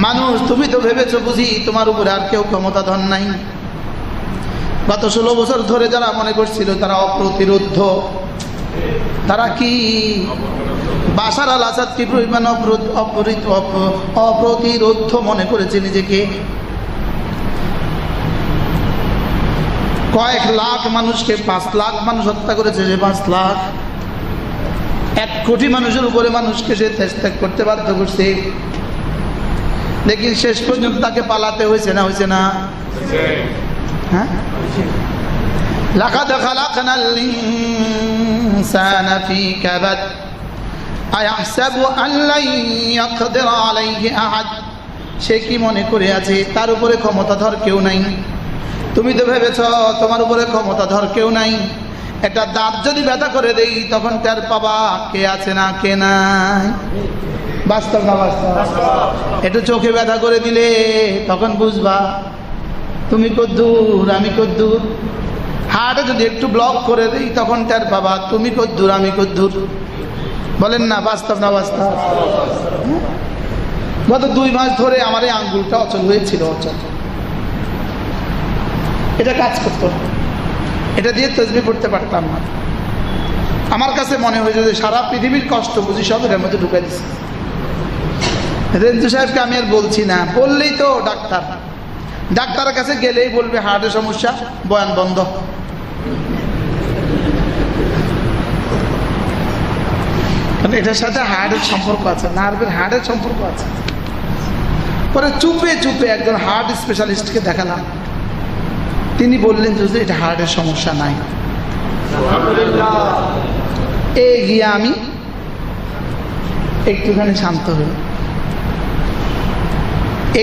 মানুষ তুমি তো ভেবেছো বুঝি তোমার উপরে আর কেউ ক্ষমতাধর নাই। গত 16 বছর ধরে যারা মনে করছিল তারা অপ্রতিরোধ্য, তারা কি বাশার আল আসাদ কি পরিমাণ অপ্রতিরোধ্য মনে করেছে নিজেকে। কয়েক লাখ মানুষকে 5 লাখ মানুষ হত্যা করেছে, যে 5 লাখ 1 কোটি মানুষের উপরে মানুষকে সে ত্যাগ করতে বাধ্য করছে। লেকিন শেষ পর্যন্ত তাকে পালাতে হয়েছে না হয়েছে না? হ্যাঁ, লাকাদ খালাকনাল ইনসানা ফি কাবাদ আয়াহসাবু আন লা ইয়াকদির আলাইহি আহাদ। সে কি মনে করে আছে তার উপরে ক্ষমতাধর কেউ নাই? তুমি তো ভেবেছ তোমার উপরে ক্ষমতাধর কেউ নাই। একটা দাঁত যদি ব্যথা করে দেই তখন তার পাবা কে আছে না কে নাই। বাস্তব না বাস্তব? একটু চোখে ব্যথা করে দিলে তখন বুঝবা তুমি কদ্দূর আমি কদ্দূর। হার্টে যদি একটু ব্লক করে দিই তখন তার বাবা তুমি কদ্দূর আমি কদ্দূর। বলেন না বাস্তব না বাস্তব? গত 2 মাস ধরে আমার এই আঙ্গুলটা অচল হয়েছিল, অচল, এটা কাজ করতো না, এটা দিয়ে তাসবিহ পড়তে পারতাম না। আমার কাছে মনে হয়েছে যে সারা পৃথিবীর কষ্ট বুঝি সব এর মধ্যে ঢুকাই দিচ্ছে। রেঞ্জু সাহেবকে আমি আর বলছি না, বললেই তো ডাক্তারের কাছে গেলেই বলবে হার্টের সমস্যা, বয়ান বন্ধ। কারণ এটার সাথে হার্টের সম্পর্ক আছে, নার্ভের হার্টের সম্পর্ক আছে। পরে চুপে চুপে একজন হার্ট স্পেশালিস্টকে দেখালাম, তিনি বললেন যে এটা হার্টের সমস্যা নাই। এই গিয়ে আমি একটুখানি শান্ত হই,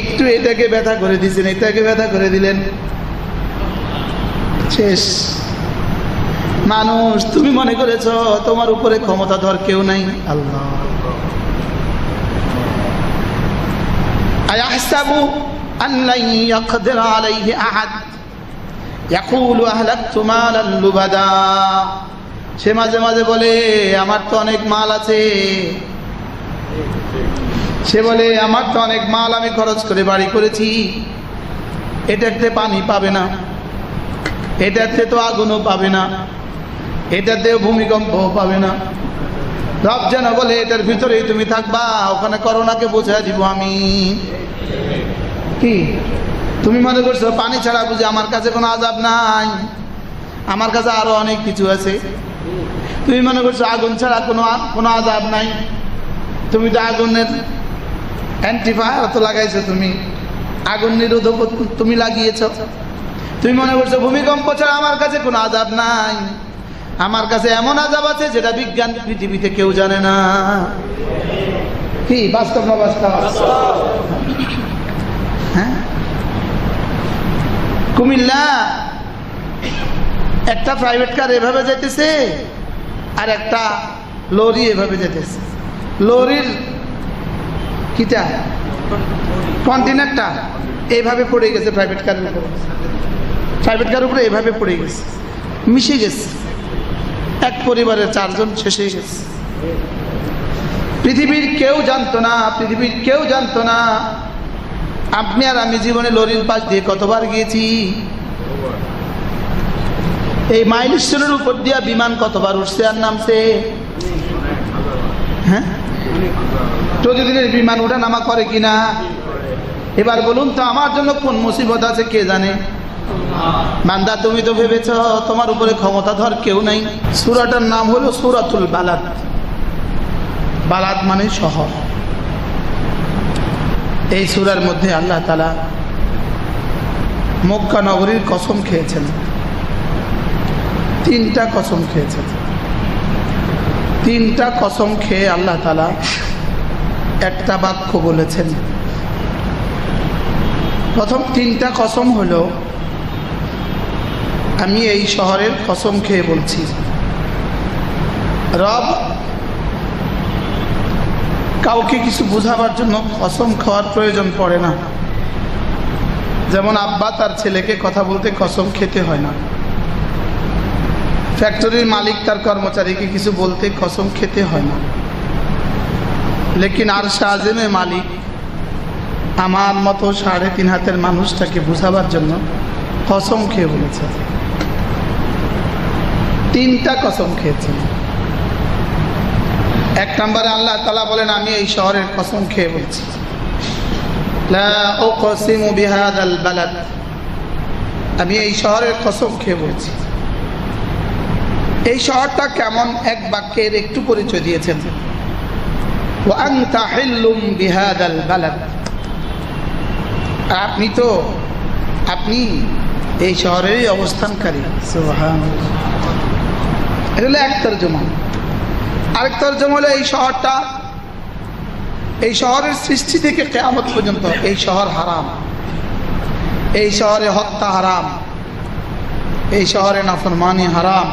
একটু এটাকে ব্যথা করে দিয়েছেন, এটাকে ব্যথা করে দিলেন, শেষ। মানুষ তুমি মনে করেছ তোমার উপরে ক্ষমতাধর কেউ নাই। আল্লাহ আয়াহসাবু আন লা ইয়াকদির আলাইহি আহাদ ইয়াকুলু আহলাকতু মালান লুবাদা। সে মাঝে মাঝে বলে আমার তো অনেক মাল আছে, সে বলে আমার তো অনেক মাল আমি খরচ করে বাড়ি করেছি, এটাতে পানি পাবে না, এটাতে তো আগুনও পাবে না, এটাতে ভূমিকম্প পাবে না। রব যেন বলে এটার ভিতরেই তুমি থাকবা, ওখানে করোনাকে বোঝা দিব আমি। কি তুমি মনে করছো পানি ছাড়া বুঝি আমার কাছে কোনো আযাব নাই? আমার কাছে আরো অনেক কিছু আছে। তুমি মনে করছো আগুন ছাড়া কোনো আযাব নাই? তুমি তো আগুনের অ্যান্টিফায়ার তো লাগাইছো, তুমি আগুন নিরোধক তুমি লাগিয়েছ। তুমি মনে করছো ভূমিকম্প ছাড়া আমার কাছে কোনো আযাব নাই? আমার কাছে এমন আযাব আছে যেটা বিজ্ঞান পৃথিবীতে কেউ জানে না। কি বাস্তব না বাস্তব? হ্যাঁ, কুমিল্লা একটা প্রাইভেট কার এভাবে যেতেছে আর একটা লরি এভাবে যেতেছে। লরির কিটা কন্টেনারটা এইভাবে পড়ে গেছে প্রাইভেট কারের উপরে, প্রাইভেট কার উপরে এভাবে পড়ে গেছে, মিশে গেছে, এক পরিবারের 4 জন শেষ হয়ে গেছে। পৃথিবীর কেউ জানতো না, পৃথিবীর কেউ জানতো না। আপনি আর আমি জীবনে লরির পাশ দিয়ে কতবার গিয়েছি? এই মাইলস্টোনের উপর দিয়া বিমান কতবার উঠছে আর নামছে? হ্যাঁ, প্রতিদিনের বিমান ওঠা নামা করে কিনা? এবার বলুন তো আমার জন্য কোন মুসিবত আছে কে জানে? বান্দা তুমি তো ভেবেছ তোমার উপরে ক্ষমতাধর কেউ নাই। সূরাটার নাম হলো সূরাতুল বালাদ। বালাদ মানে শহর। এই সূরার মধ্যে আল্লাহ তাআলা মক্কা নগরীর কসম খেয়েছেন, 3টা কসম খেয়েছেন। 3টা কসম খেয়ে আল্লাহ তাআলা একটা বাক্য বলেছেন। প্রথম 3টা কসম হলো, আমি এই শহরের কসম খেয়ে বলছি, রব কাউকে কিছু বোঝাবার জন্য কসম খাওয়ার প্রয়োজন পড়ে না। যেমন আব্বা তার ছেলেকে কথা বলতে কসম খেতে হয় না, ফ্যাক্টরির মালিক তার কর্মচারীকে কিছু বলতে কসম খেতে হয় না। লেকিন আরশে আযমে মালিক আমার মতো 3.5 হাতের মানুষটাকে বুঝাবার জন্য কসম খেয়ে বলেছে। 3টা কসম খেয়েছেন। 1 নম্বরে আল্লাহ তাআলা বলেন, আমি এই শহরের কসম খেয়ে বলছি, লা উকসিমু বিহাদাল বালাদ, আমি এই শহরের কসম খেয়ে বলছি। এই শহরটা কেমন এক বাক্যের একটু পরিচয় দিয়েছেন, ওয়া আনতা হিল্লুম বিহাদাল বালাদ, আপনি এই শহরেরই অবস্থানকারী। সুবহানাল্লাহ। এটা হলো এক তরজমা। আরেক তরজমা হলো এই শহরের সৃষ্টি থেকে কিয়ামত পর্যন্ত এই শহর হারাম, এই শহরে হত্যা হারাম, এই শহরে নাফরমানি হারাম,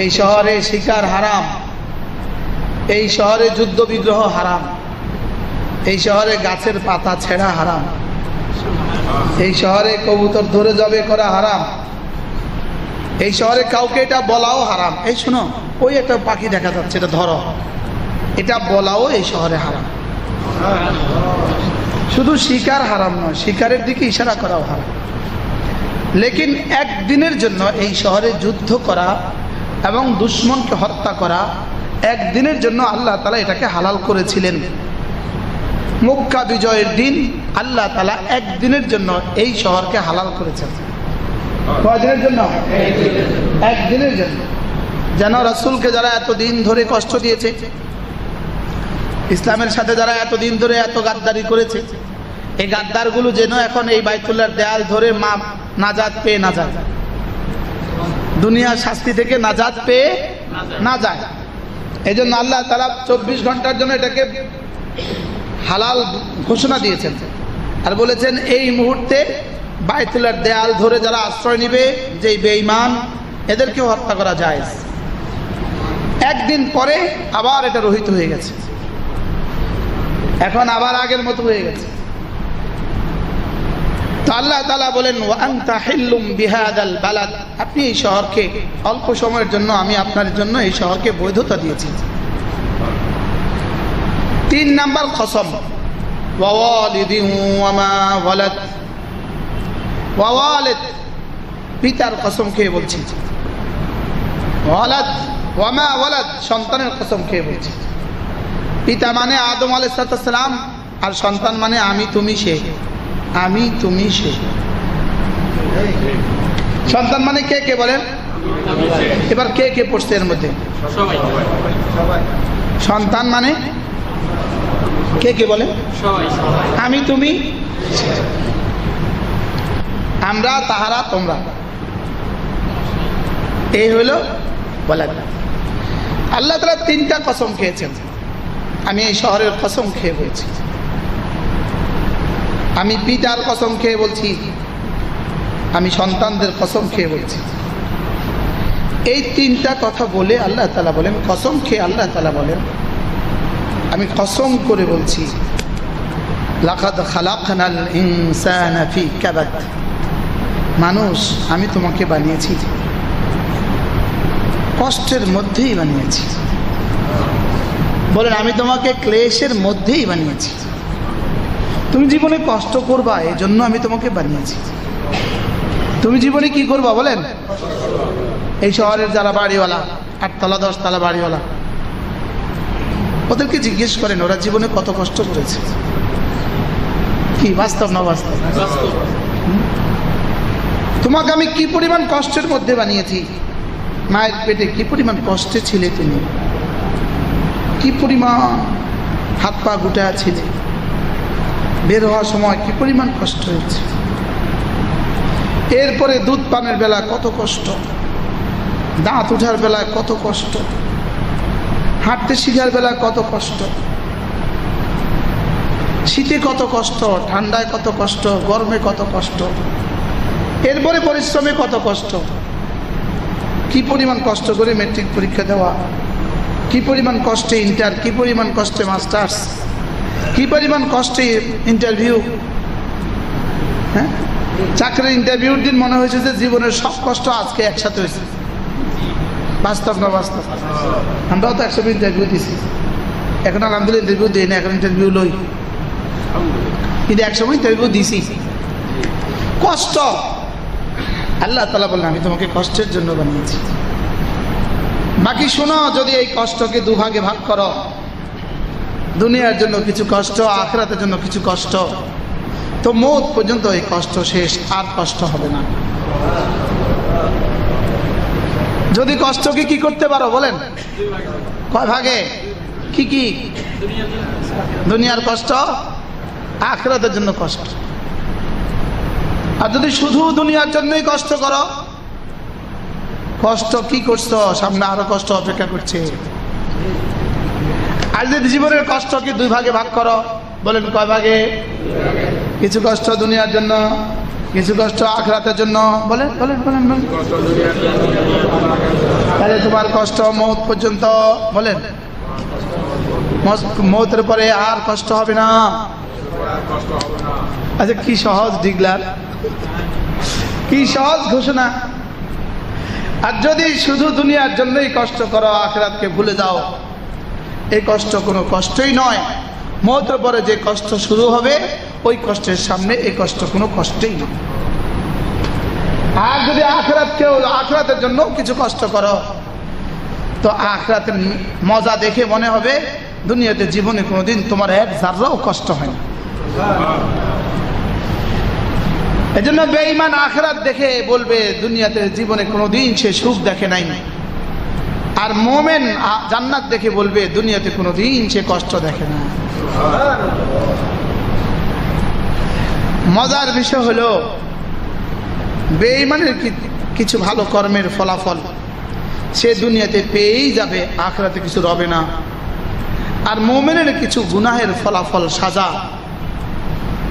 এই শহরে শিকার হারাম, এই শহরে যুদ্ধ বিগ্রহ হারাম, এই শহরে গাছের পাতা ছেঁড়া হারাম, এই শহরে কবুতর ধরে জবে করা হারাম, এই শহরে কাউকে এটা বলাও হারাম। এই শোনো, ওই একটা পাখি দেখা যাচ্ছে, এটা ধরো, এটা বলাও এই শহরে হারাম। শুধু শিকার হারাম নয়, শিকারের দিকে ইশারা করাও হারাম। লেকিন একদিনের জন্য এই শহরে যুদ্ধ করা এবং দুশ্মনকে হত্যা করা একদিনের জন্য আল্লাহ তাআলা এটাকে হালাল করেছিলেন। মক্কা বিজয়ের দিন আল্লাহ তাআলা একদিনের জন্য এই শহরকে হালাল করেছেন। কয়দিনের জন্য? একদিনের জন্য। যেন রাসূলকে যারা এতদিন ধরে কষ্ট দিয়েছে, ইসলামের সাথে যারা এতদিন ধরে এত গাদ্দারি করেছে, এই গাদ্দারগুলো যেন এখন এই বাইতুল্লাহর দেয়াল ধরে নাজাত পেয়ে না যায়, দুনিয়ার শাস্তি থেকে নাজাত পেয়ে না যায়। এই জন্য আল্লাহ তাআলা 24 ঘন্টার জন্য এটাকে হালাল ঘোষণা দিয়েছেন আর বলেছেন, এই মুহূর্তে বাইতুল্লাহর দেয়াল ধরে যারা আশ্রয় নিবে, যেই বেঈমান, এদেরকেও হত্যা করা যায়। একদিন পরে আবার এটা রহিত হয়ে গেছে, এখন আবার আগের মতো হয়ে গেছে। তো আল্লাহ তাআলা বলেন, ওয়া আনতা হিল্লুম বিহাদাল বালাদ, আপনি এই শহরকে অল্প সময়ের জন্য, আমি আপনার জন্য এই শহরকে বৈধতা দিয়েছি। 3 নাম্বার কসম, ওয়া ওয়ালিদিন ওয়া মা ওয়ালাদ, ওয়া ওয়ালিদ, পিতার কসম খেয়ে বলছি, ওয়ালাদ ওয়া মা ওয়ালাদ, সন্তানের কসম খেয়ে বলছি। পিতা মানে আদম আলাইহিস সালাম, আর সন্তান মানে আমি তুমি সে, আমি তুমি সে। সন্তান মানে কে কে বলেন? এবার কে কে পড়ছে এর মধ্যে? সন্তান মানে কে কে বলে? আমি তুমি, আমরা, তাহারা, তোমরা, এই হলো বলা। আল্লাহ তাআলা 3টা কসম খেয়েছেন। আমি এই শহরের কসম খেয়ে বলছি, আমি পিতার কসম খেয়ে বলছি, আমি সন্তানদের কসম খেয়ে বলছি। এই 3টা কথা বলে আল্লাহ তাআলা বলেন, কসম খেয়ে আল্লাহ তাআলা বলেন, আমি কসম করে বলছি, লাকাদ খালাকনাল ইনসানা ফি কাবাদ, মানুষ আমি তোমাকে বানিয়েছি কষ্টের মধ্যেই বানিয়েছি। বলেন, আমি তোমাকে ক্লেশের মধ্যেই বানিয়েছি, তুমি জীবনে কষ্ট করবা, এই জন্য আমি তোমাকে বানিয়েছি। তুমি জীবনে কি করবা বলেন? এই শহরের যারা বাড়িওয়ালা, 8 তলা 10 তলা বাড়িওয়ালা, ওদেরকে জিজ্ঞেস করেন ওরা জীবনে কত কষ্ট করেছে। কি বাস্তব না বাস্তব? তোমাকে আমি কি পরিমাণ কষ্টের মধ্যে বানিয়েছি, মায়ের পেটে কি পরিমাণ কষ্টে ছিলে তুমি, কি পরিমাণ হাত পা গুটা ছিলে, বের হওয়ার সময় কি পরিমাণ কষ্ট হয়েছে, এরপরে দুধ পানের বেলা কত কষ্ট, দাঁত উঠার বেলায় কত কষ্ট, হাঁটতে শিখার বেলায় কত কষ্ট, শীতে কত কষ্ট, ঠান্ডায় কত কষ্ট, গরমে কত কষ্ট, এরপরে পরিশ্রমে কত কষ্ট, কি পরিমাণ কষ্ট করে ম্যাট্রিক পরীক্ষা দেওয়া, কি পরিমাণ কষ্টে ইন্টার, কি পরিমাণ কষ্টে মাস্টার্স, কি পরিমাণ কষ্টে ইন্টারভিউ। হ্যাঁ, চাকরির ইন্টারভিউর দিন মনে হয়েছে যে জীবনের সব কষ্ট আজকে একসাথে হয়েছে। বাস্তব না বাস্তব? আমরাও তো 100 ইন্টারভিউ দিছি, এখন আলহামদুলিল্লাহ ইন্টারভিউ দিই না, এখন ইন্টারভিউ লই। কিন্তু একসময় তৈবও দিছি। কষ্ট আল্লাহ তাআলা বললেন আমি তোমাকে কষ্টের জন্য বানিয়েছি। বাকি শোনো, যদি এই কষ্টকে দুভাগে ভাগ করো, দুনিয়ার জন্য কিছু কষ্ট, আখিরাতের জন্য কিছু কষ্ট, তো মওত পর্যন্ত এই কষ্ট শেষ, আর কষ্ট হবে না। যদি কষ্টকে কি করতে পারো বলেন, কয় ভাগে? কি কি? দুনিয়ার কষ্ট, আখিরাতের জন্য কষ্ট। আর যদি শুধু দুনিয়ার জন্যই কষ্ট করো, কষ্ট কি করছো, সামনে আরো কষ্ট অপেক্ষা করছে। আর যদি জীবনের কষ্টকে দুই ভাগে ভাগ করো, বলেন কয় ভাগে? কিছু কষ্ট দুনিয়ার জন্য, কিছু কষ্ট আখিরাতের জন্য। বলেন বলেন বলেন বলেন। তাহলে তোমার কষ্ট মওত পর্যন্ত। বলেন, মওতের পরে আর কষ্ট হবে না। আচ্ছা, কি সহজ ডিগলার, কি সহজ ঘোষণা। আর যদি শুধু দুনিয়ার জন্যই কষ্ট করো, আখিরাতকে ভুলে যাও, এই কষ্ট কোনো কষ্টই নয়। মওতের পরে যে কষ্ট শুরু হবে, ওই কষ্টের সামনে এই কষ্ট কোনো কষ্টই নয়। আর যদি আখিরাতের জন্য কিছু কষ্ট করো, তো আখিরাতের মজা দেখে মনে হবে দুনিয়াতে জীবনে কোনোদিন তোমার এক জাররাও কষ্ট হয় না। এজন্য বেঈমান আখিরাত দেখে বলবে দুনিয়াতে জীবনে কোনোদিন সে সুখ দেখে নাই। আর মুমিন জান্নাত দেখে বলবে দুনিয়াতে কোনোদিন সে কষ্ট দেখে না। মজার বিষয় হলো, বেঈমানের কিছু ভালো কর্মের ফলাফল সে দুনিয়াতে পেয়েই যাবে, আখিরাতে কিছু রবে না। আর মুমিনের কিছু গুনাহের ফলাফল, সাজা,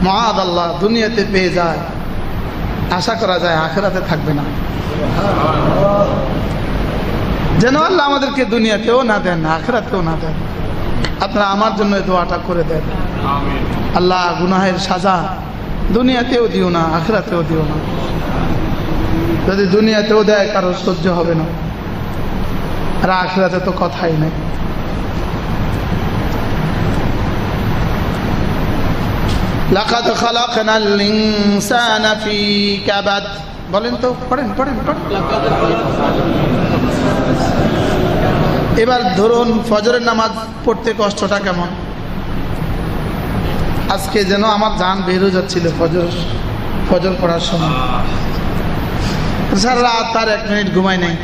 মাআদাল্লাহ, দুনিয়াতে পেয়ে যায়, আশা করা যায় আখিরাতে থাকবে না। যেন আল্লাহ আমাদেরকে দুনিয়াতেও না দেন, আখিরাতেও না দেন। আপনারা আমার জন্য দোয়াটা করে দেন, আল্লাহ গুনাহের সাজা দুনিয়াতেও দিও না, আখিরাতেও দিও না। যদি দুনিয়াতেও দেয় কারো সহ্য হবে না, আর আখিরাতে তো কথাই নেই। লাকাদ খালাকনাল ইনসানা ফি কাবাদ। বলেন তো, পড়েন পড়েন পড়েন। এবার ধরুন ফজরের নামাজ পড়তে কষ্টটা কেমন। আজকে যেন আমার জান বের হয়ে যাচ্ছিল ফজর পড়ার সময়। সারা রাত তার 1 মিনিট ঘুমাই নাই।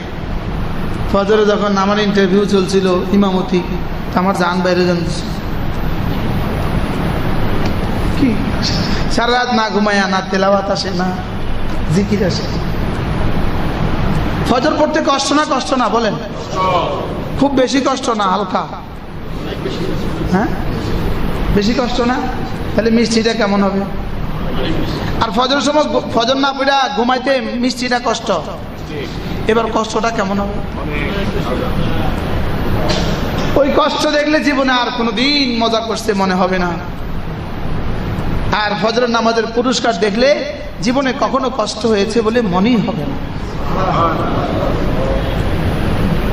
ফজরে যখন আমার ইন্টারভিউ চলছিল ইমামতি, আমার জান বাইরে যাচ্ছে। কি সারা রাত না ঘুমায়া, না তেলাওয়াত আসে, না জিকির আসে। ফজর পড়তে কষ্ট না? কষ্ট না? বলেন। খুব বেশি কষ্ট না, হালকা? হ্যাঁ, বেশি কষ্ট না? তাহলে মিষ্টিটা কেমন হবে? আর ফজরের সময় ফজর না পড়া ঘুমাইতে মিষ্টিটা কষ্ট, এবার কষ্টটা কেমন হবে? ওই কষ্ট দেখলে জীবনে আর কোনোদিন মজা করতে মনে হবে না। আর ফজরের নামাজের পুরস্কার দেখলে জীবনে কখনো কষ্ট হয়েছে বলে মনেই হবে না।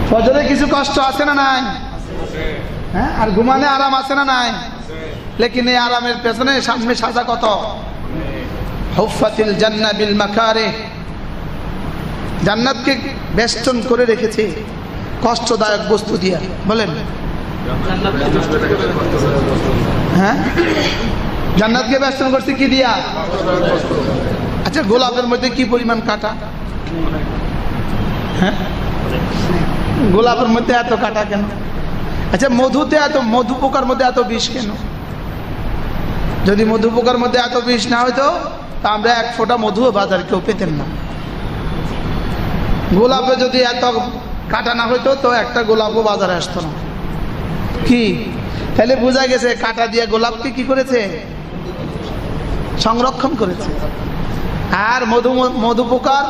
ফজরে কিছু কষ্ট আছে না নাই? হ্যাঁ, আর ঘুমানে আরাম আছে না নাই? লেকিন এই আরামের পেছনে সামনে সাজা কত। হুফাতিল জান্নাহ বিল মাকারিহ, জান্নাতকে বেষ্টন করে রেখেছে কষ্টদায়ক বস্তু দিয়া। বলেন, হ্যাঁ, জান্নাতকে বেষ্টন করছে কি দিয়া? আচ্ছা, গোলাপের মধ্যে কি পরিমাণ কাঁটা? হ্যাঁ, গোলাপের মধ্যে এত কাঁটা কেন? আচ্ছা, মধুতে এত, মধু পোকার মধ্যে এত বিষ কেন? যদি মধু পোকার মধ্যে এত বিষ না হইতো তা আমরা 1 ফোঁটা মধুও বাজারে কেউ পেতেন না। গোলাপে যদি এত কাঁটা না হইতো তো একটা গোলাপও বাজারে আসতো না। কি তাহলে বোঝা গেছে কাঁটা দিয়ে গোলাপকে কি করেছে? সংরক্ষণ করেছে। আর মধু পোকার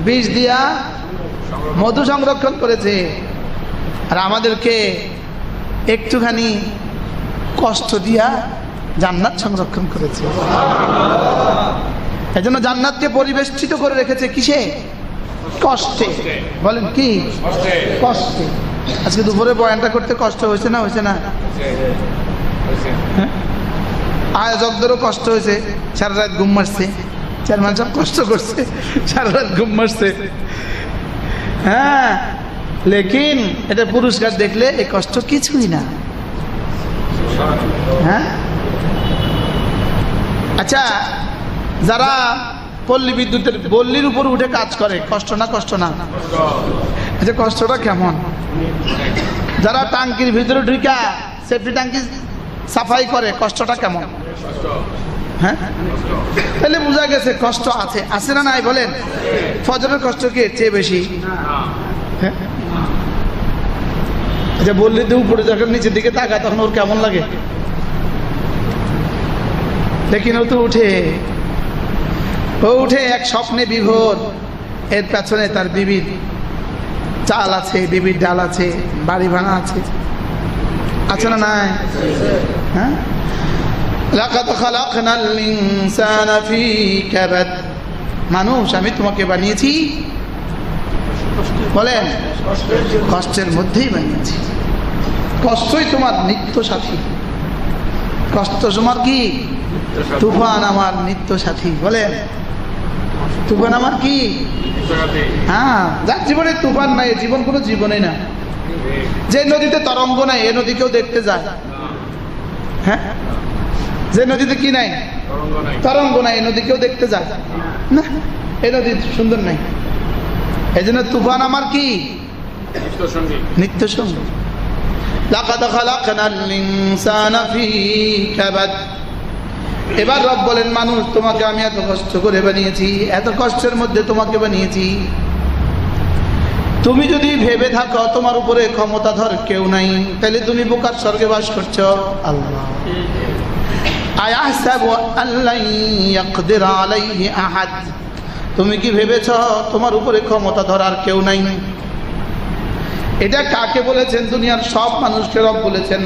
বিষ দিয়া মধু সংরক্ষণ করেছে। আর আমাদেরকে একটুখানি কষ্ট দিয়া জান্নাত সংরক্ষণ করেছে। এজন্য জান্নাতকে পরিবেষ্টিত করে রেখেছে কিসে? কষ্টে। বলেন কি? কষ্টে। আজকে দুপুরে বয়ানটা করতে কষ্ট হয়েছে না? হয়েছে না? আয়োজকদেরও কষ্ট হয়েছে, সারা রাত ঘুম মারছে, চেয়ারম্যান সব কষ্ট করছে, সারা রাত ঘুম মারছে। হ্যাঁ, লেকিন এটা পুরস্কার দেখলে এই কষ্ট কিছুই না। হ্যাঁ, আচ্ছা, যারা পল্লী বিদ্যুতের বল্লির উপর উঠে কাজ করে, কষ্ট না? কষ্ট না? আচ্ছা, কষ্টটা কেমন? যারা টাঙ্কির ভিতরে ঢুকা সেফটি ট্যাঙ্কি সাফাই করে, কষ্টটা কেমন? হ্যাঁ, তাহলে বোঝা গেছে কষ্ট আছে। আছে না নাই বলেন? ফজরের কষ্ট কি এর চেয়ে বেশি? হ্যাঁ, আচ্ছা, বললি তো উপরে যখন নিচের দিকে তাকায় তখন ওর কেমন লাগে? লেকিন ও তো উঠে এক স্বপ্নে বিভোর। এর পেছনে তার বিবির চাল আছে, বিবির ডাল আছে, বাড়ি ভাঙা আছে, আছে না নাই? হ্যাঁ, লাকাদ খালাকনাল ইনসানা ফি কাবাদ, মানুষ আমি তোমাকে বানিয়েছি, বলেন, কষ্টের মধ্যেই বানিয়েছি। কষ্টই তোমার নিত্য সাথী। কষ্ট তোমার কি? তুফান আমার নিত্য সাথী। বলেন, তুফান আমার কি? হ্যাঁ, যার জীবনে তুফান নাই, জীবন কোনো জীবনই না। যে নদীতে তরঙ্গ নাই, এ নদী কেউ দেখতে যায়? হ্যাঁ, যে নদীতে কি নাই? তরঙ্গ নাই, এ নদী কেউ দেখতে যায় না। এ নদী সুন্দর নাই। এই জন্য তুফান আমার কি? নিত্য সঙ্গী। লাকাদ খালাকনাল ইনসানা ফি কাবাদ। এবার রব বলেন, মানুষ তোমাকে আমি এত কষ্ট করে বানিয়েছি, এত কষ্টের মধ্যে তোমাকে বানিয়েছি। তুমি যদি ভেবে থাকো তোমার উপরে ক্ষমতাধর কেউ নাই, তাহলে তুমি বোকার স্বর্গে বাস করছো। আল্লাহ, আয়াহসাবু আল্লান ইয়াকদির আলাইহি আহাদ, তুমি কি ভেবেছ তোমার উপরে ক্ষমতাধর আর কেউ নাই? এটা কাকে বলেছেন? দুনিয়ার সব মানুষকে রব বলেছেন।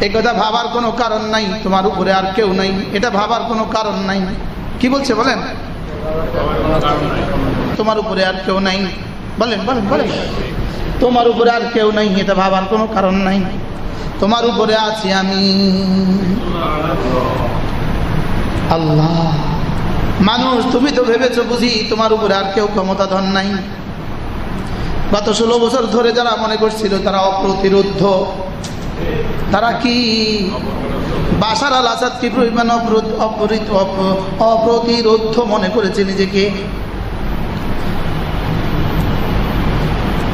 এই কথা ভাবার কোনো কারণ নাই, তোমার উপরে আর কেউ নাই, এটা ভাবার কোনো কারণ নাই। কি বলছে বলেন? তোমার উপরে আর কেউ নাই। বলেন বলেন বলেন, তোমার উপরে আর কেউ নাই, এটা ভাবার কোনো কারণ নাই। তোমার উপরে আছি আমি আল্লাহ। মানুষ তুমি তো ভেবেছো বুঝি তোমার উপরে আর কেউ ক্ষমতাধর নাই। গত 16 বছর ধরে যারা মনে করছিল তারা অপ্রতিরোধ্য, তারা কি? বাশার আল আসাদ কি পরিমাণ অপ্রতিরোধ্য মনে করেছে নিজেকে।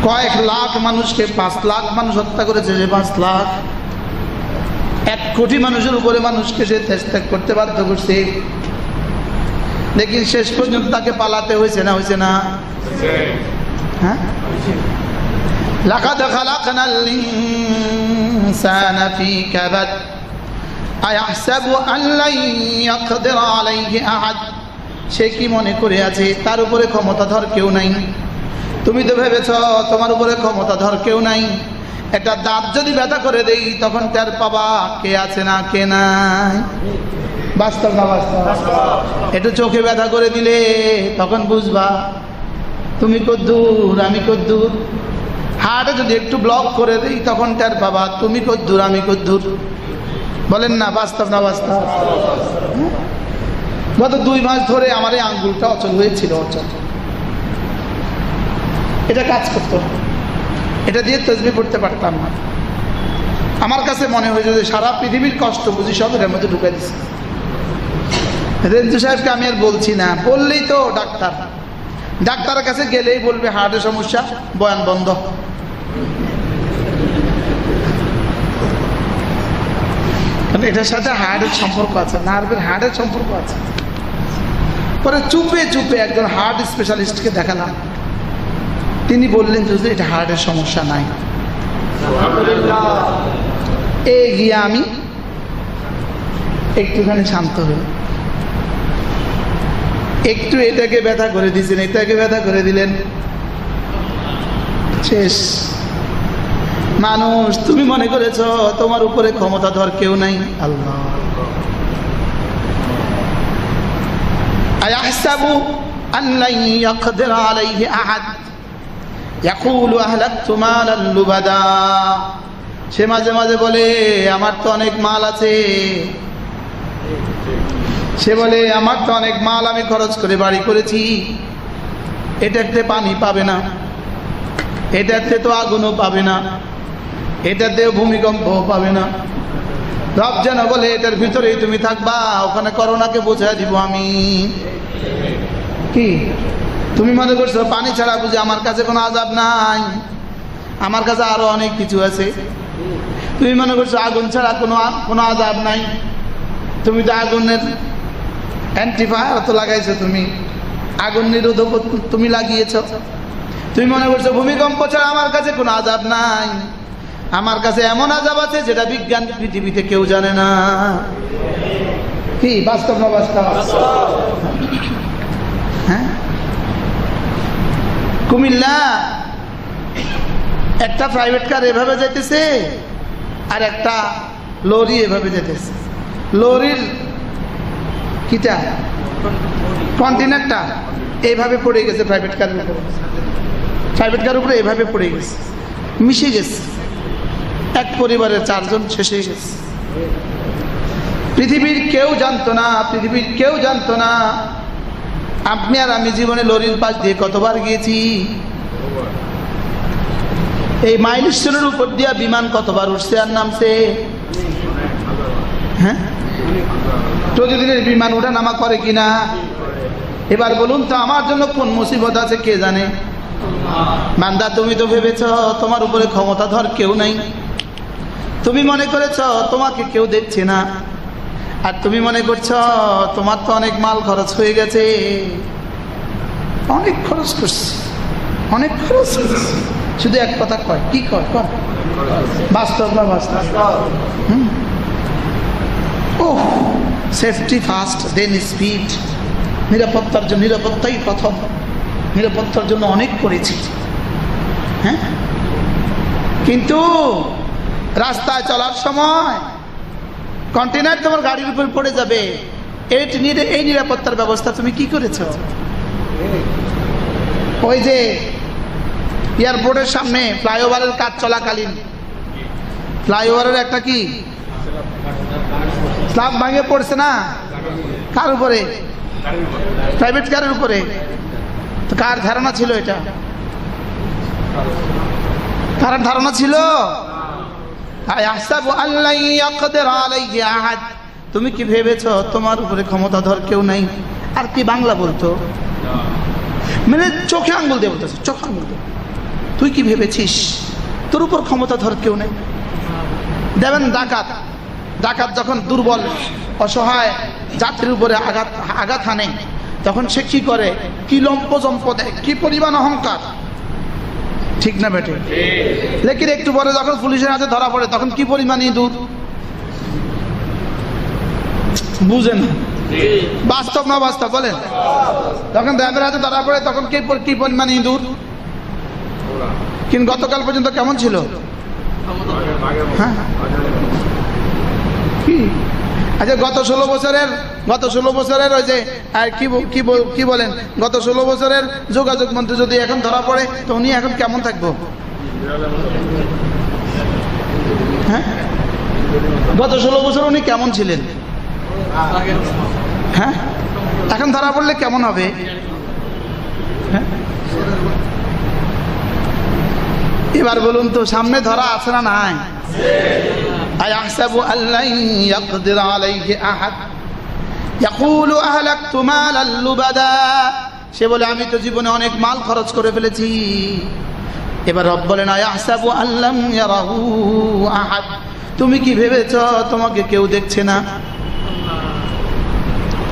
কয়েক লাখ মানুষকে, 5 লাখ মানুষ হত্যা করেছে, যে 5 লাখ, 1 কোটি মানুষের উপরে মানুষকে সে ত্যাগ করতে বাধ্য করছে। লেকিন শেষ পর্যন্ত তাকে পালাতে হয়েছে না? হয়েছে না? হ্যাঁ, লাকাদ খালাকনাল ইনসানা ফি কাবাদ আয়াহসাবু আল্লান ইয়াকদির আলাইহি আহাদ, সে কি মনে করে আছে তার উপরে ক্ষমতাধর কেউ নাই? তুমি তো ভেবেছ তোমার উপরে ক্ষমতাধর কেউ নাই। একটা দাঁত যদি ব্যথা করে দেই তখন তার পাবা কে আছে না কে নাই। বাস্তব না বাস্তব? একটু চোখে ব্যথা করে দিলে তখন বুঝবা তুমি কদ্দূর আমি কদ্দূর। হার্টে যদি একটু ব্লক করে দেই তখন তার বাবা তুমি কদ্দূর আমি কদ্দূর। বলেন না, বাস্তব না বাস্তব? গত 2 মাস ধরে আমার এই আঙ্গুলটা অচল হয়েছিল, অচল। এটা কাজ করতো, এটা দিয়ে তাসবিহ পড়তে পারতাম না। আমার কাছে মনে হয়েছে যে সারা পৃথিবীর কষ্ট বুঝি সব এর মধ্যে ঢুকে দিচ্ছে। রেঞ্জু সাহেবকে আমি আর বলছি না, বললেই তো ডাক্তারের কাছে গেলেই বলবে হার্টের সমস্যা, বয়ান বন্ধ। এটার সাথে হার্টের সম্পর্ক আছে, নার্ভের হার্টের সম্পর্ক আছে। পরে চুপে চুপে একজন হার্ট স্পেশালিস্টকে দেখালাম, তিনি বললেন যে এটা হার্টের সমস্যা নাই। এই গিয়ে আমি একটুখানি শান্ত হই। একটু এটাকে ব্যথা করে দিয়েছেন, এটাকে ব্যথা করে দিলেন, শেষ। মানুষ তুমি মনে করেছ তোমার উপরে ক্ষমতাধর কেউ নাই। আল্লাহ, আয়াহসাবু আল্লান ইয়াকদির আলাইহি আহাদ ইয়াকুলু আহলাকতু মালান লুবাদা। সে মাঝে মাঝে বলে আমার তো অনেক মাল আছে, সে বলে আমার তো অনেক মাল আমি খরচ করে বাড়ি করেছি, এটাতে পানি পাবে না, এটাতে তো আগুনও পাবে না, এটাতেও ভূমিকম্প পাবে না। রব যেন বলে এটার ভিতরেই তুমি থাকবা, ওখানে করোনাকে বোঝা দিব আমি। কি তুমি মনে করছো পানি ছাড়া বুঝে আমার কাছে কোনো আযাব নাই? আমার কাছে আরো অনেক কিছু আছে। তুমি মনে করছো আগুন ছাড়া কোনো আযাব নাই? তুমি তো আগুনের অ্যান্টিফায়ার তো লাগাইছো, তুমি আগুন নিরোধক তুমি লাগিয়েছো। তুমি মনে করছো ভূমিকম্প ছাড়া আমার কাছে কোনো আযাব নাই? আমার কাছে এমন আযাব আছে যেটা বিজ্ঞান পৃথিবীতে কেউ জানে না। কি বাস্তব না বাস্তব? হ্যাঁ, কুমিল্লা একটা প্রাইভেট কার এভাবে যেতেছে আর একটা লরি এভাবে যেতেছে। লরির কিটা কন্টেনারটা এইভাবে পড়ে গেছে প্রাইভেট কারের উপরে, প্রাইভেট কার উপরে এভাবে পড়ে গেছে, মিশে গেছে, এক পরিবারের 4 জন শেষ হয়ে গেছে। পৃথিবীর কেউ জানতো না, পৃথিবীর কেউ জানতো না আপনি আর আমি জীবনে লরির পাশ দিয়ে কতবার গিয়েছি, এই মাইলস্টোনের উপর দিয়া বিমান কতবার উঠছে আর নামছে। হ্যাঁ, প্রতিদিনের বিমান ওঠা নামা করে কিনা? এবার বলুন তো আমার জন্য কোন মুসিবত আছে কে জানে? বান্দা তুমি তো ভেবেছ তোমার উপরে ক্ষমতাধর কেউ নাই, তুমি মনে করেছ তোমাকে কেউ দেখছে না, আর তুমি মনে করছ তোমার তো অনেক মাল খরচ হয়ে গেছে। অনেক খরচ করছি, অনেক খরচ করছি, শুধু এক কথা কয়, কি কয়? বাস্তব না বাস্তব? ও সেফটি ফার্স্ট দেন স্পিড, নিরাপত্তার জন্য, নিরাপত্তাই প্রথম, নিরাপত্তার জন্য অনেক করেছি। হ্যাঁ, কিন্তু রাস্তায় চলার সময় কন্টেনার তোমার গাড়ির উপর পড়ে যাবে, এই নিরাপত্তার ব্যবস্থা তুমি কি করেছ? ওই যে এয়ারপোর্টের সামনে ফ্লাইওভারের কাজ চলাকালীন ফ্লাইওভারের একটা কি স্ল্যাব ভাঙে পড়ছে না? কার উপরে? প্রাইভেট কারের উপরে। তো কার ধারণা ছিল এটা? কার ধারণা ছিল? তুমি কি ভেবেছ তোমার উপরে ক্ষমতাধর কেউ নাই? আর কি বাংলা বলতো, মানে চোখে আঙ্গুল দিয়ে বলতেছে, চোখে আঙ্গুল দিয়ে, তুই কি ভেবেছিস তোর উপর ক্ষমতাধর কেউ নেই? দেখবেন ডাকাত যখন দুর্বল অসহায় যাত্রীর উপরে আঘাত হানে, তখন সে কি করে? কি লম্পজম্প দেয়, কি পরিমাণ অহংকার, ঠিক না বেটে? লেকিন একটু পরে যখন পুলিশের হাতে ধরা পড়ে তখন কি পরিমাণ ইঁদুর, বুঝেন? বাস্তব না বাস্তব বলেন? যখন র্যাবের হাতে ধরা পড়ে তখন কি পরিমাণ ইঁদুর। কিন্তু গতকাল পর্যন্ত কেমন ছিল? হ্যাঁ, কি আচ্ছা, গত 16 বছরের ওই যে কি বলেন, গত 16 বছরের যোগাযোগ মন্ত্রী যদি এখন ধরা পড়ে তো উনি এখন কেমন থাকবো? হ্যাঁ, গত 16 বছর উনি কেমন ছিলেন? হ্যাঁ, এখন ধরা পড়লে কেমন হবে? হ্যাঁ, এবার বলুন তো সামনে ধরা আছে না নাই? আয়াহসাবু আল্লান ইয়াকদির আলাইহি আহাদ ইয়াকুলু আহলাকতু মালাল লুবাদা, সে বলে আমি তো জীবনে অনেক মাল খরচ করে ফেলেছি। এবার রব বলেন আয়াহসাবু আল্লাম ইয়ারাহু আহাদ, তুমি কি ভেবেছ তোমাকে কেউ দেখছে না?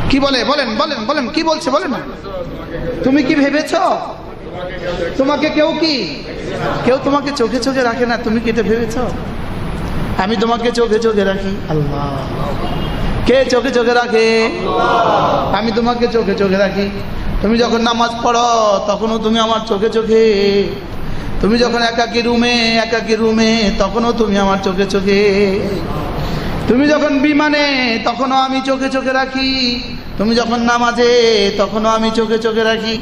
কি বলে? বলেন বলেন বলেন, কি বলছে বলেন? তুমি কি ভেবেছ তোমাকে কেউ তোমাকে চোখে চোখে রাখে না? তুমি কি এটা ভেবেছ? আমি তোমাকে চোখে চোখে রাখি। আল্লাহ কে চোখে চোখে রাখে? আমি তোমাকে চোখে চোখে রাখি। তুমি যখন নামাজ পড়ো তখনও তুমি আমার চোখে চোখে, তুমি যখন একাকী রুমে তখনও তুমি আমার চোখে চোখে, তুমি যখন বিমানে তখনও আমি চোখে চোখে রাখি, তুমি যখন নামাজে তখনও আমি চোখে চোখে রাখি।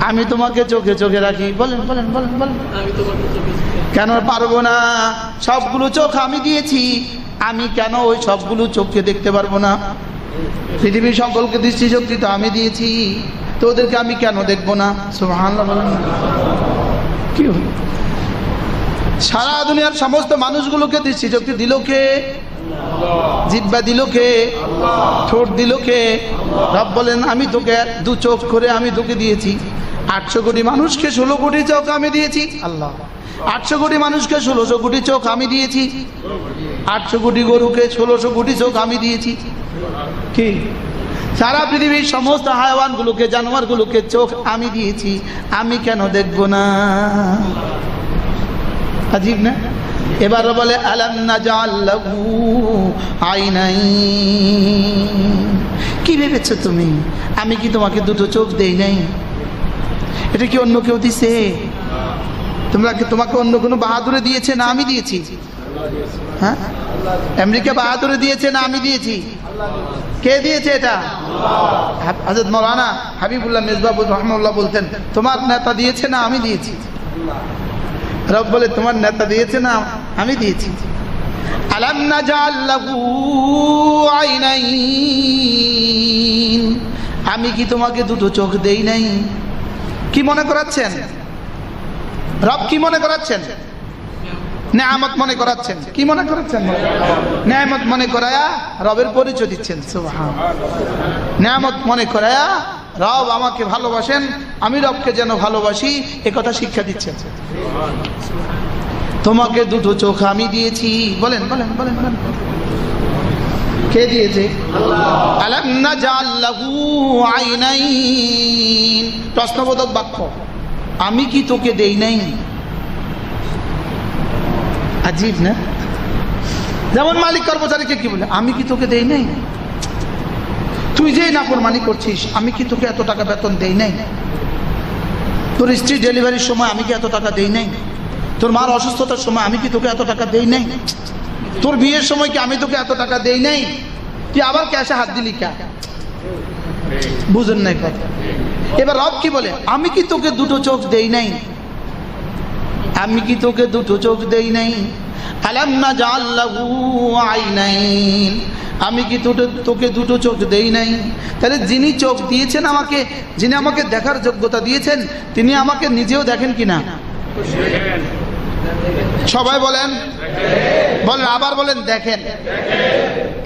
আমি তোমাকে চোখে চোখে রাখি। বলেন বলেন বলেন বলেন, কেন পারবো না? সবগুলো চোখ আমি দিয়েছি, আমি কেন ওই সবগুলো চোখকে দেখতে পারবো না? পৃথিবীর সকলকে দৃষ্টিশক্তি তো আমি দিয়েছি, তো ওদেরকে আমি কেন দেখবো না? সুবহানাল্লাহ বলেন। কি হলো? সারা দুনিয়ার সমস্ত মানুষগুলোকে দৃষ্টিশক্তি দিল কে? জিহ্বা দিল কে? ঠোঁট দিল কে? রব বলেন আমি তোকে 2 চোখ করে আমি তোকে দিয়েছি। 800 কোটি মানুষকে 16 কোটি চোখ আমি দিয়েছি। আল্লাহ 800 কোটি মানুষকে 1600 কোটি চোখ আমি দিয়েছি। 800 কোটি গরুকে 1600 কোটি চোখ আমি দিয়েছি। কি সারা পৃথিবীর সমস্ত হায়াওয়ানগুলোকে, জানোয়ারগুলোকে চোখ আমি দিয়েছি, আমি কেন দেখব না? আজীব না? এবার বলে আলাম নাজআল লাহু আইনাইন। কি ভেবেছো তুমি? আমি কি তোমাকে 2টো চোখ দেই নাই? এটা কি অন্য কেউ দিছে? তোমাকে অন্য কোনো বাহাদুরে দিয়েছে না আমি দিয়েছি? হ্যাঁ, আমেরিকা বাহাদুরে দিয়েছে না আমি দিয়েছি? কে দিয়েছে এটা? হযরত মাওলানা হাবিবুল্লাহ মেজবাহুর রহমাতুল্লাহ বলতেন, তোমার নেতা দিয়েছে না আমি দিয়েছি? রব বলে তোমার নেতা দিয়েছে না আমি দিয়েছি। আলাম নাজআল লাহু আইনাইন। আমি কি তোমাকে 2টো চোখ দেই নাই? কি মনে করাচ্ছেন? রব কি মনে করাচ্ছেন? নেয়ামত মনে করাচ্ছেন। কি মনে করাচ্ছেন? নেয়ামত মনে করায়া রবের পরিচয় দিচ্ছেন। সুবহানাল্লাহ। নেয়ামত মনে করায়া রব আমাকে ভালোবাসেন, আমি রবকে যেন ভালোবাসি, এ কথা শিক্ষা দিচ্ছেন। তোমাকে 2টো চোখ আমি দিয়েছি। বলেন বলেন বলেন বলেন, কে দিয়েছে? আল্লাহ। আলাম নাজআল লাহু আইনাইন। প্রশ্নবোধক বাক্য, আমি কি তোকে দেই নাই? আজীব না? যেমন মালিক কর্মচারীকে কি বলে, আমি কি তোকে দেই নাই? তুই যে নাফরমানি করছিস, আমি কি তোকে এত টাকা বেতন দেই নাই? তোর স্ত্রী ডেলিভারির সময় আমি কি এত টাকা দেই নাই? তোর মার অসুস্থতার সময় আমি কি তোকে এত টাকা দেই নাই? তোর বিয়ের সময় কি আমি তোকে এত টাকা দেই নাই? তুই আবার ক্যাশে হাত দিলি কে? বুঝেন নাই কথা? এবার রব কি বলে, আমি কি তোকে 2টো চোখ দেই নাই? আমি কি তোকে 2টো চোখ দেই নাই? আলাম নাজআল লাহু আইনাইন। আমি কি তোকে 2টো চোখ দেই নাই? তাহলে যিনি চোখ দিয়েছেন আমাকে, যিনি আমাকে দেখার যোগ্যতা দিয়েছেন, তিনি আমাকে নিজেও দেখেন কিনা? সবাই বলেন, বলেন, আবার বলেন, দেখেন।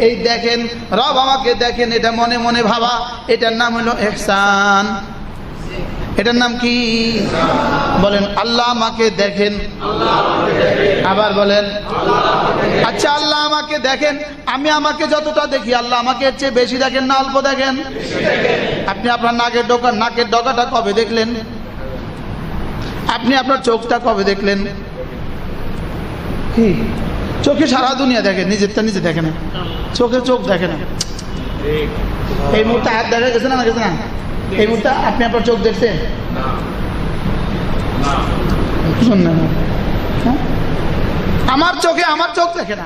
এই দেখেন, রব আমাকে দেখেন, এটা মনে মনে ভাবা, এটার নাম হলো ইহসান। এটার নাম কি? বলেন, আল্লাহ আমাকে দেখেন। আবার বলেন, আচ্ছা আল্লাহ আমাকে দেখেন, আমি আমাকে যতটা দেখি আল্লাহ আমাকে এর চেয়ে বেশি দেখেন না অল্প দেখেন? আপনি আপনার নাকের ডগাটা কবে দেখলেন? আপনি আপনার চোখটা কবে দেখলেন? কি চোখে সারা দুনিয়া দেখে, নিজেরটা নিজে দেখে না। চোখে চোখ দেখে না। এই মুহূর্তে হাত দেখা গেছে না গেছে না? এই মুহূর্তে আপনি আপনার চোখ দেখছেন? আমার চোখে আমার চোখ দেখে না।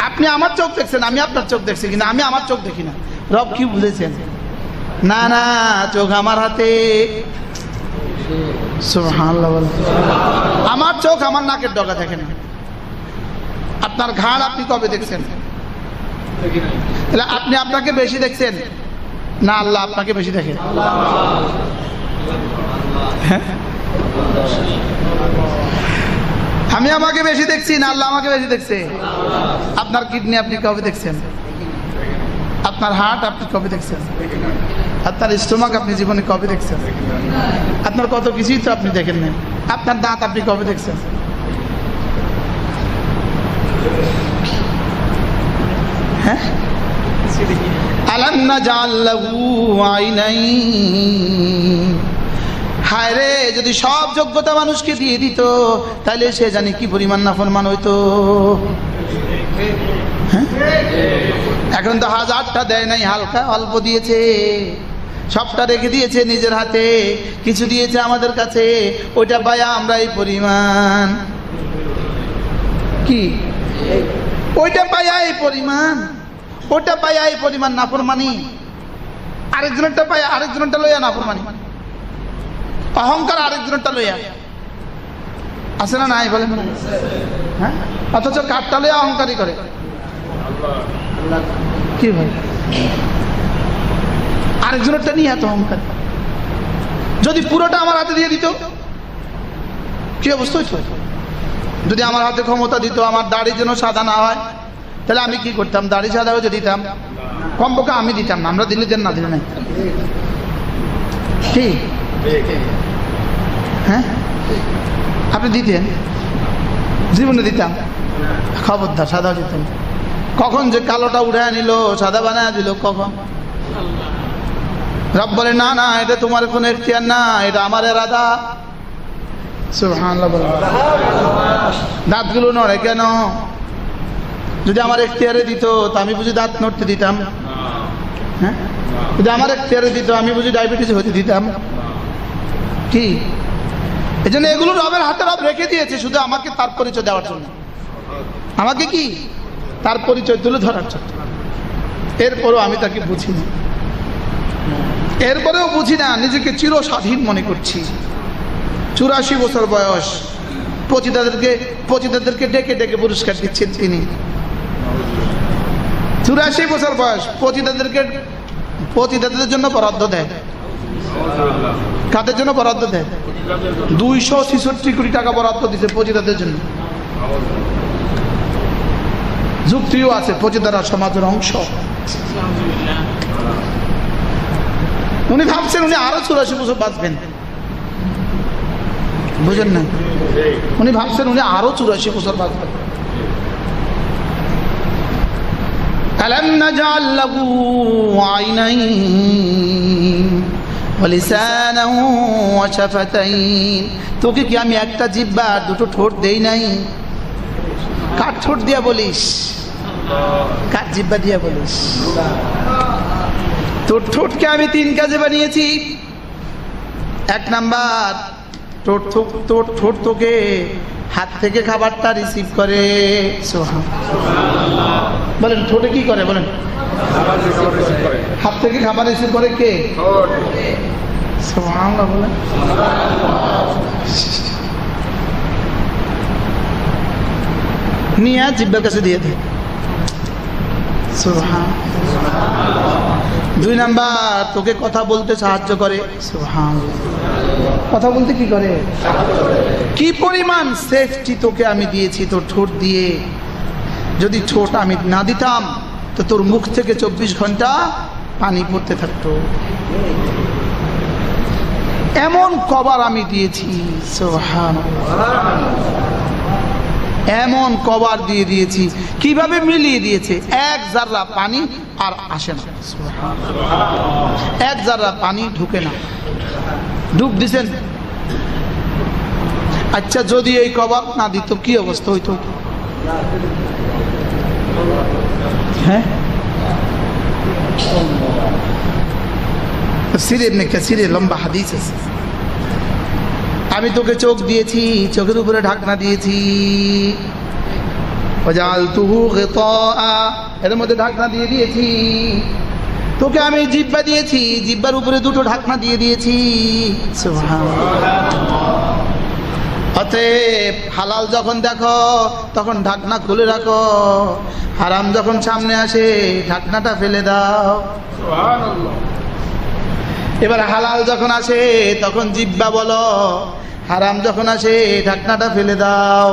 আপনি আমার চোখ দেখছেন, আমি আপনার চোখ দেখছি, কিন্তু আমি আমার চোখ দেখি না। রব কি বুঝেছেন? না না, চোখ আমার হাতে। সুবহানাল্লাহ। আমার চোখ আমার নাকের ডগা দেখে না। আপনার ঘাড় আপনি কবে দেখছেন? তাহলে আপনি আপনাকে বেশি দেখছেন না আল্লাহ আপনাকে বেশি দেখে? আমি আমাকে বেশি দেখছি না আল্লাহ আমাকে বেশি দেখছে? আপনার কিডনি আপনি কবে দেখছেন? আপনার হার্ট আপনি কবে দেখছেন? আপনার স্টোমাক আপনি জীবনে কবে দেখছেন? আপনার কত কিছুই তো আপনি দেখেন না। আপনার দাঁত আপনি কবে দেখছেন? হ্যাঁ, আলাম নাজআল লাহু আইনাইন। হায় রে, যদি সব যোগ্যতা মানুষকে দিয়ে দিত তাহলে সে জানি কি পরিমাণ নাফরমান হইতো। এখন তো 1000টা দেয় নাই, হালকা অল্প দিয়েছে। সবটা রেখে দিয়েছে নিজের হাতে, কিছু দিয়েছে আমাদের কাছে, ওইটা পায়া আমরা এই পরিমাণ। কি ওইটা পায়া এই পরিমাণ, ওটা পায়া এই পরিমাণ নাফরমানি, আরেকজনেরটা পায়া আরেকজনেরটা লইয়া নাফরমানি, অহংকার আরেকজনেরটা লইয়া। আছে না নাই বলেন? হ্যাঁ, অথচ কাঠটালে অহংকারী করে। কি ভাই, আরেকজনেরটা নিয়ে এত অহংকার। যদি পুরোটা আমার হাতে দিয়ে দিত কি অবস্থা হইতো? যদি আমার হাতে ক্ষমতা দিত আমার দাড়ি যেন সাদা না হয়, তাহলে আমি কি করতাম? দাড়ি সাদা হয়ে দিতাম, কমপক্ষে আমি দিতাম না, আমরা দিলে দেন না দিলে নাই। কি হ্যাঁ, আপনি দিতেন? জীবনে দিতাম? খবরদার, সাদা দিতাম। কখন যে কালোটা উঠে নিল সাদা বানায় দিল, কখন? রব বলে না না, এটা তোমার কোনো এখতিয়ার না, এটা আমার ইরাদা। সুবহানাল্লাহ বলে। দাঁতগুলো নড়ে কেন? যদি আমার এখতিয়ারে দিত তা আমি বুঝি দাঁত নড়তে দিতাম? হ্যাঁ, যদি আমার এখতিয়ারে দিত আমি বুঝি ডায়াবেটিস হতে দিতাম? কি এই জন্য এগুলো রবের হাতে রব রেখে দিয়েছে শুধু আমাকে তার পরিচয় দেওয়ার জন্য, আমাকে কি তার পরিচয় তুলে ধরার জন্য। এরপরেও আমি তাকে বুঝি না, এরপরেও বুঝি না, নিজেকে চির স্বাধীন মনে করছি। 84 বছর বয়স, পতিতাদেরকে ডেকে ডেকে পুরস্কার দিচ্ছেন তিনি। 84 বছর বয়স, পতিতাদের জন্য বরাদ্দ দেয়। কাদের জন্য বরাদ্দ দেয়? 266 কোটি টাকা বরাদ্দ দিচ্ছে পতিতাদের জন্য। যুক্তিও আছে, পতিতারা সমাজের অংশ। উনি ভাবছেন উনি আরো 84 বছর বাঁচবেন, বুঝেন না? উনি ভাবছেন উনি আরো 84 বছর বাঁচবেন। আলাম নাজআল লাহু আইনাইন ওয়া লিসানান ওয়া শাফাতাইন, তোকে কি আমি একটা জিহ্বা আর দুটো ঠোঁট দেই নাই? কার ঠোঁট দিয়া বলিস? কার জিহ্বা দিয়া বলিস? তোর ঠোঁটকে আমি 3 কাজে বানিয়েছি। 1 নাম্বার, তোর ঠোঁট তোকে হাত থেকে খাবারটা রিসিভ করে। সুবহানাল্লাহ বলেন, ঠোঁটে কি করে বলেন? হাত থেকে খাবার রিসিভ করে কে? সুবহানাল্লাহ বলেন। নিয়ে জিহ্বার কাছে দিয়ে দেয়। সুবহানাল্লাহ। 2 নাম্বার, তোকে কথা বলতে সাহায্য করে। সুবহানাল্লাহ, কথা বলতে কি করে? কি পরিমাণ সেফটি তোকে আমি দিয়েছি তোর ঠোঁট দিয়ে। যদি ঠোঁট আমি না দিতাম তো তোর মুখ থেকে 24 ঘন্টা পানি পড়তে থাকতো। এমন কভার আমি দিয়েছি। সুবহানাল্লাহ, এমন কভার দিয়ে দিয়েছি। কিভাবে মিলিয়ে দিয়েছে? 1 জাররা পানি আর আসে না। 1 জাররা পানি ঢুকে না, ডুব দিছেন। আচ্ছা, যদি এই কভার না দিত কি অবস্থা হইতো? হ্যাঁ, সিরে লম্বা হাদিস আছে। আমি তোকে চোখ দিয়েছি, চোখের উপরে ঢাকনা দিয়েছি। এর মধ্যে ঢাকনা দিয়ে দিয়েছি। তোকে আমি জিহ্বা দিয়েছি, জিহ্বার উপরে 2টো ঢাকনা দিয়ে দিয়েছি। অতএব হালাল যখন দেখো তখন ঢাকনা খুলে রাখো, হারাম যখন সামনে আসে ঢাকনাটা ফেলে দাও। এবার হালাল যখন আসে তখন জিহ্বা বলো, হারাম যখন আসে ঢাকনাটা ফেলে দাও।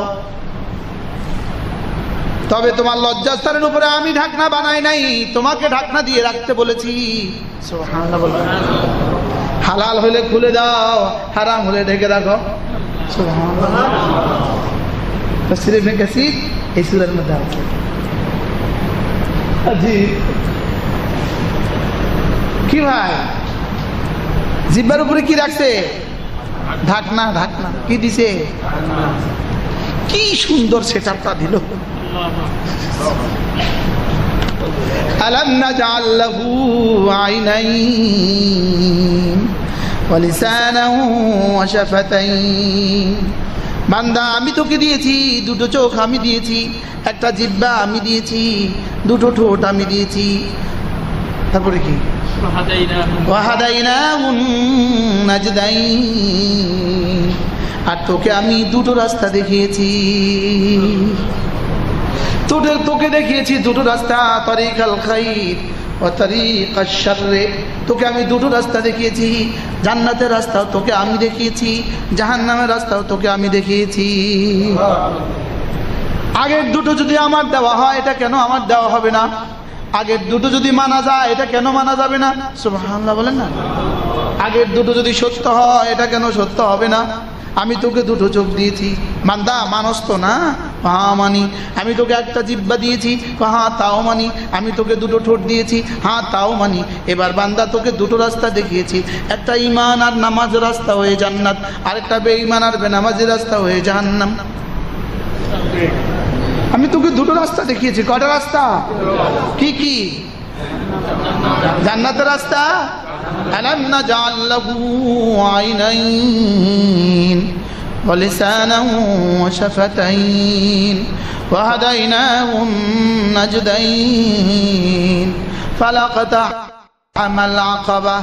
তবে তোমার লজ্জাস্থানের উপরে আমি ঢাকনা বানাই নাই, তোমাকে ঢাকনা দিয়ে রাখতে বলেছি। সুবহানাল্লাহ বলবেন। হালাল হলে খুলে দাও, হারাম হলে ঢেকে রাখো। সুবহানাল্লাহ। তাফসীর ইবনে কাসীর এই সূরার মধ্যে আছে। আজীব কি ভাই, জিহ্বার উপরে কি রাখছে? ঢাকনা। ঢাকনা কি দিছে? কি সুন্দর সেটআপটা দিল। আলাম নাজআল লাহু আইনাইন ওয়া লিসানান ওয়া শাফাতাইন। বান্দা, আমি তোকে দিয়েছি 2টো চোখ, আমি দিয়েছি 1টা জিহ্বা, আমি দিয়েছি 2টো ঠোঁট, আমি দিয়েছি। তারপরে কি? ওয়া হাদাইনাহুন নাজদাইন। আর তোকে আমি দুটো রাস্তা দেখিয়েছি, তোকে দেখিয়েছি দুটো রাস্তা, তরিকাল খাইর ও তরিকাশ শাররে। তোকে আমি দুটো রাস্তা দেখিয়েছি, জান্নাতের রাস্তাও তোকে আমি দেখিয়েছি, জাহান্নামের রাস্তাও তোকে আমি দেখিয়েছি। আগের দুটো যদি আমার দেওয়া হয়, এটা কেন আমার দেওয়া হবে না? আগের দুটো যদি মানা যায়, এটা কেন মানা যাবে না? সুবহানাল্লাহ বলেন না। আগের দুটো যদি সত্য হয়, এটা কেন সত্য হবে না? আমি তোকে দুটো চোখ দিয়েছি, বান্দা মানস তো না? হ্যাঁ মানি। আমি তোকে একটা জিহ্বা দিয়েছি, হ্যাঁ তাও মানি। আমি তোকে দুটো ঠোঁট দিয়েছি, হ্যাঁ তাও মানি। এবার বান্দা তোকে দুটো রাস্তা দেখিয়েছি, একটা ঈমান আর নামাজ রাস্তা হয়ে জান্নাত, আরেকটা বেঈমান আর বেনামাজের রাস্তা হয়ে জাহান্নাম। আমি তোকে দুটো রাস্তা দেখিয়েছি। কয়টা রাস্তা? কি কি? জান্নাতের রাস্তা। আলাম নাজআল লাহু আইনাইন ওয়া লিসানান ওয়া শাফাতাইন ওয়া হাদাইনাহুম নাজদাইন ফালাকাতা আমাল আকাবা